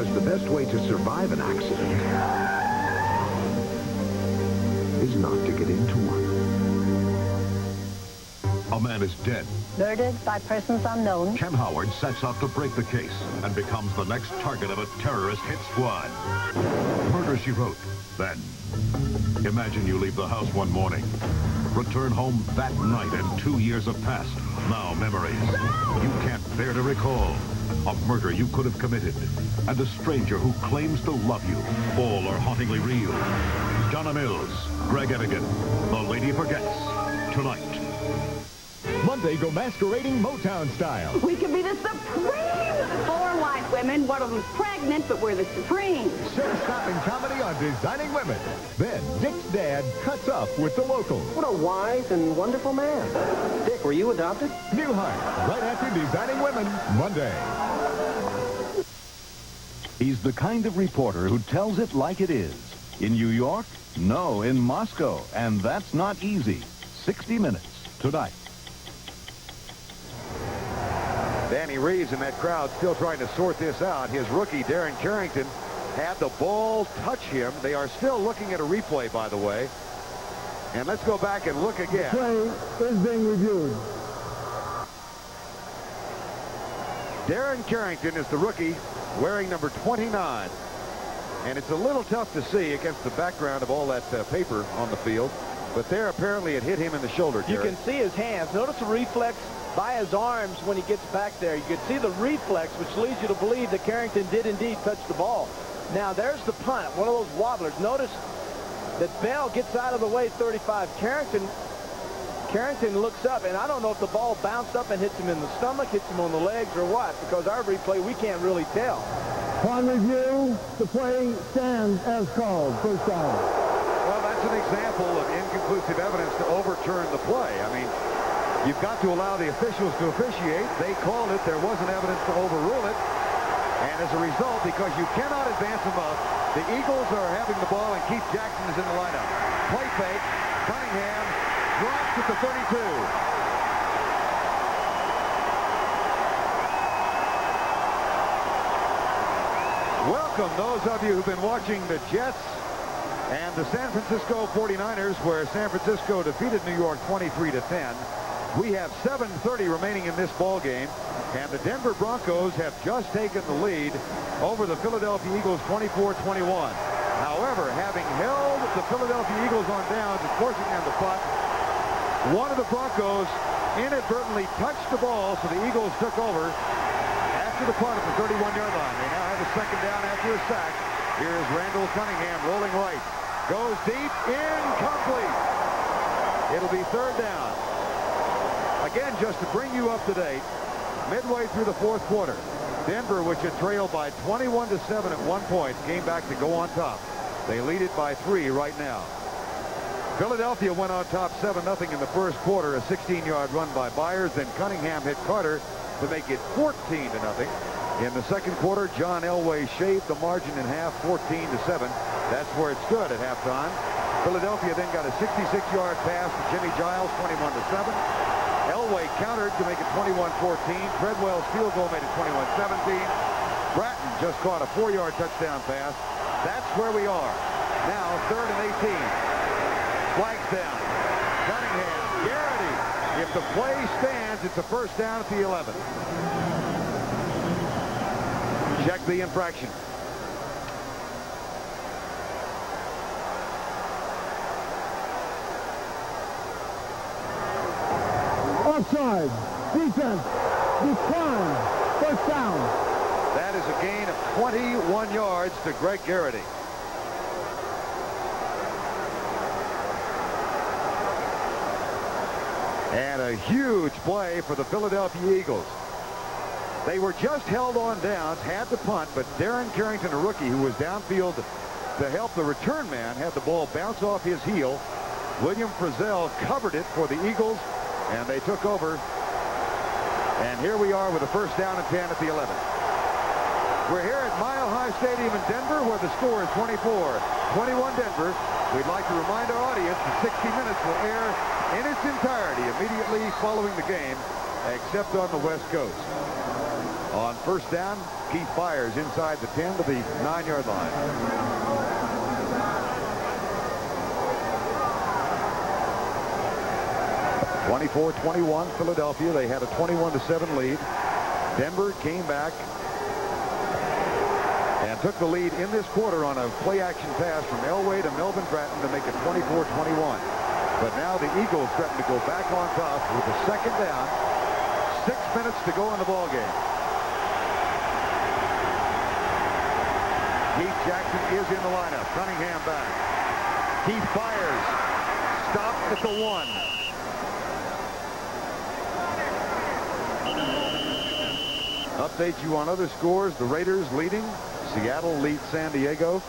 because the best way to survive an accident is not to get into one. A man is dead. Murdered by persons unknown. Ken Howard sets out to break the case and becomes the next target of a terrorist hit squad. Murder, She Wrote. Then, imagine you leave the house one morning, return home that night, and 2 years have passed. Now memories you can't bear to recall. A murder you could have committed, and a stranger who claims to love you. All are hauntingly real. Donna Mills, Greg Evigan, The Lady Forgets. Tonight. Monday, go masquerading Motown style. We could be the Supremes. 4 white women, one of them's pregnant, but we're the Supremes. Show-stopping comedy on Designing Women. Then Dick's dad cuts up with the locals. What a wise and wonderful man. Dick, were you adopted? Newhart, right after Designing Women, Monday. He's the kind of reporter who tells it like it is. In New York? No, in Moscow. And that's not easy. 60 Minutes, tonight. Danny Reeves and that crowd still trying to sort this out. His rookie, Darren Carrington, had the ball touch him. They are still looking at a replay, by the way. And let's go back and look again. Play is being reviewed. Darren Carrington is the rookie, wearing number 29. And it's a little tough to see against the background of all that paper on the field. But there, apparently, it hit him in the shoulder, Derek. You can see his hands. Notice the reflex by his arms when he gets back there. You can see the reflex, which leads you to believe that Carrington did indeed touch the ball. Now, there's the punt, one of those wobblers. Notice that Bell gets out of the way 35. Carrington looks up, and I don't know if the ball bounced up and hits him in the stomach, hits him on the legs, or what, because our replay, we can't really tell. Upon review, the play stands as called. First down. Well, that's an example of inconclusive evidence to overturn the play. I mean, you've got to allow the officials to officiate. They called it. There wasn't evidence to overrule it. And as a result, because you cannot advance them up, the Eagles are having the ball, and Keith Jackson is in the lineup. Play fake. Cunningham drops at the 32. Welcome those of you who've been watching the Jets and the San Francisco 49ers, where San Francisco defeated New York 23-10. We have 7:30 remaining in this ball game, and the Denver Broncos have just taken the lead over the Philadelphia Eagles 24-21. However, having held the Philadelphia Eagles on downs and forcing them to punt, one of the Broncos inadvertently touched the ball, so the Eagles took over after the punt at the 31-yard line. They now have a second down after a sack. Here's Randall Cunningham rolling right. Goes deep, incomplete. It'll be third down. Again, just to bring you up to date, midway through the fourth quarter, Denver, which had trailed by 21-7 at one point, came back to go on top. They lead it by 3 right now. Philadelphia went on top 7-0 in the first quarter, a 16-yard run by Byers. Then Cunningham hit Carter to make it 14-0. In the second quarter, John Elway shaved the margin in half, 14-7. That's where it stood at halftime. Philadelphia then got a 66-yard pass to Jimmy Giles, 21-7. Elway countered to make it 21-14. Treadwell's field goal made it 21-17. Bratton just caught a 4-yard touchdown pass. That's where we are. Now, 3rd and 18. Flags down. Cunningham, Garrity. If the play stands, it's a first down at the 11. Check the infraction. Offside. Defense. Decline. First down. That is a gain of 21 yards to Greg Garrity. And a huge play for the Philadelphia Eagles. They were just held on downs, had to punt, but Darren Carrington, a rookie who was downfield to help the return man, had the ball bounce off his heel. William Frizzell covered it for the Eagles, and they took over. And here we are with a first down and 10 at the 11. We're here at Mile High Stadium in Denver, where the score is 24-21 Denver. We'd like to remind our audience that 60 Minutes will air in its entirety immediately following the game, except on the West Coast. On first down, Keith Byers inside the 10 to the 9-yard line. (24-21) Philadelphia. They had a 21-7 lead. Denver came back and took the lead in this quarter on a play-action pass from Elway to Melvin Bratton to make it 24-21. But now the Eagles threaten to go back on top with a second down. 6 minutes to go in the ball game. Keith Jackson is in the lineup. Cunningham back. Keith fires. Stopped at the 1. Update you on other scores. The Raiders leading. Seattle leads San Diego.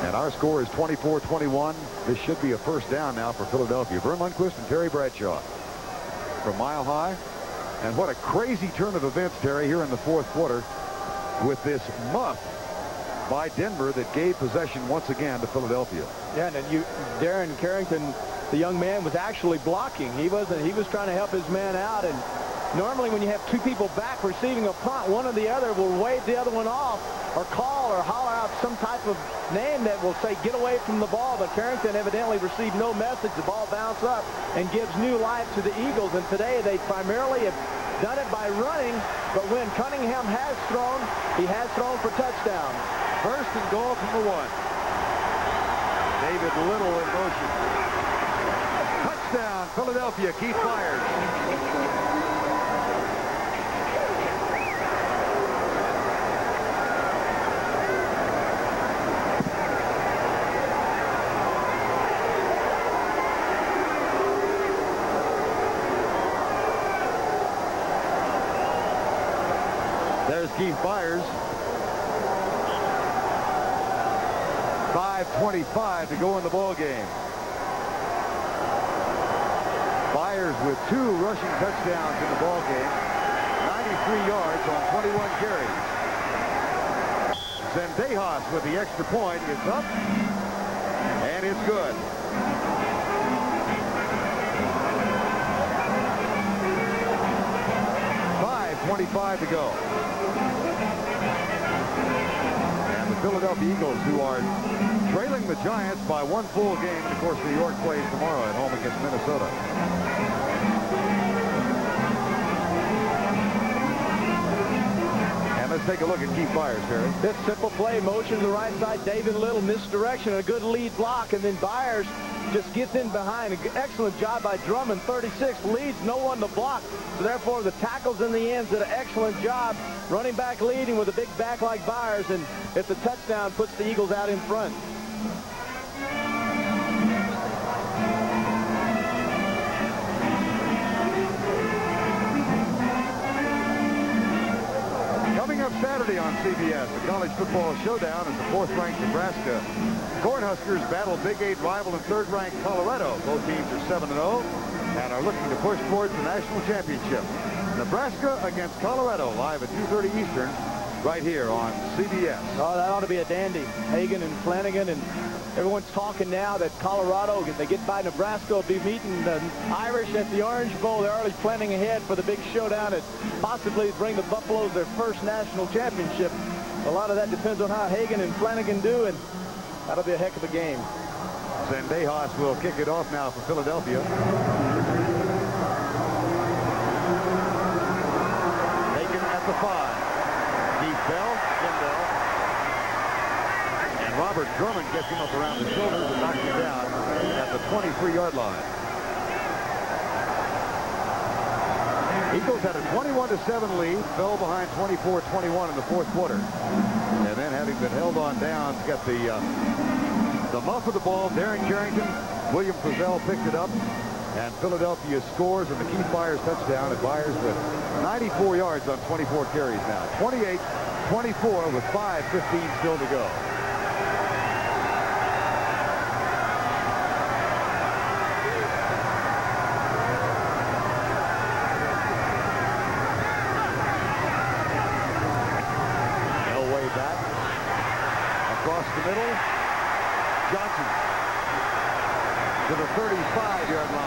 And our score is 24-21. This should be a first down now for Philadelphia. Vern Lundquist and Terry Bradshaw from Mile High. And what a crazy turn of events, Terry, here in the fourth quarter with this muff by Denver that gave possession once again to Philadelphia. Yeah, and then Darren Carrington, the young man, was actually blocking. He was trying to help his man out, and normally when you have two people back receiving a punt, one or the other will wave the other one off or call or holler out some type of name that will say get away from the ball, but Carrington evidently received no message. The ball bounced up and gives new life to the Eagles, and today they primarily have done it by running, but when Cunningham has thrown, he has thrown for touchdown. First and goal from the 1. David Little in motion. Touchdown, Philadelphia. Keith Byers. There's Keith Byers. 5:25 to go in the ball game. Byers with 2 rushing touchdowns in the ball game. 93 yards on 21 carries. Zendejas with the extra point. It's up and it's good. .25 to go. And the Philadelphia Eagles, who are trailing the Giants by 1 full game. And of course, New York plays tomorrow at home against Minnesota. And let's take a look at Keith Byers, Terry. This simple play, motion to the right side. David Little misdirection, a good lead block, and then Byers just gets in behind. An excellent job by Drummond. 36 leads, no one to block. So therefore, the tackles in the ends did an excellent job. Running back leading with a big back like Byers, and it's a touchdown, puts the Eagles out in front. Coming up Saturday on CBS, the college football showdown as the 4th-ranked Nebraska Cornhuskers battle Big 8 rival and 3rd-ranked Colorado. Both teams are 7-0 and are looking to push towards the national championship. Nebraska against Colorado, live at 2:30 Eastern, right here on CBS. Oh, that ought to be a dandy. Hagan and Flanagan, and everyone's talking now that Colorado, if they get by Nebraska, will be meeting the Irish at the Orange Bowl. They're already planning ahead for the big showdown and possibly bring the Buffaloes their first national championship. A lot of that depends on how Hagan and Flanagan do, and that'll be a heck of a game. Zendejas will kick it off now for Philadelphia. Hagan at the 5. Keith Bell, Kendall. And Robert Drummond gets him up around the shoulders and knocks him down at the 23-yard line. Eagles had a 21-7 lead, fell behind 24-21 in the fourth quarter. And then, having been held on downs, got the muff of the ball. Darren Carrington, William Frizzell picked it up, and Philadelphia scores on the Keith Byers touchdown. And Byers with 94 yards on 24 carries now. 28-24 with 5:15 still to go. Across the middle, Johnson to the 35-yard line.